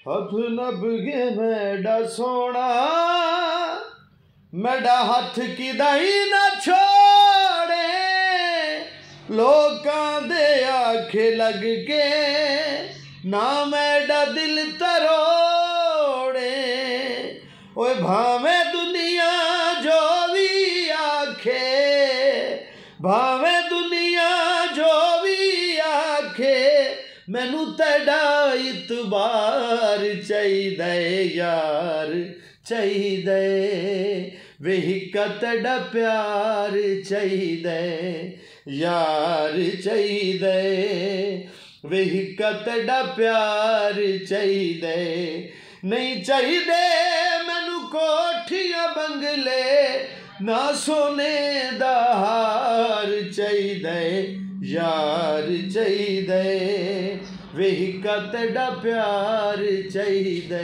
हथ नबगे मेरा सोना, मेरा हथ किदाई न छोड़े, लोकां दे आखे लग के ना मेरा दिल तरोड़े। ओए भावे दुनिया जो भी आखे, भावे दुनिया जो भी आखे, मैनू तेरा इतबार चाहिदा यार चाहिदा, वेहिका तेरा प्यार चाहिदा यार चाहिदा, वेहिका तेरा प्यार चाहिदा। नहीं चाहिदे मैनू कोठियां बंगले, ना सोने दा हार चाहिदा यार चाहिदा, वेहिका तेरा प्यार चाहिदा।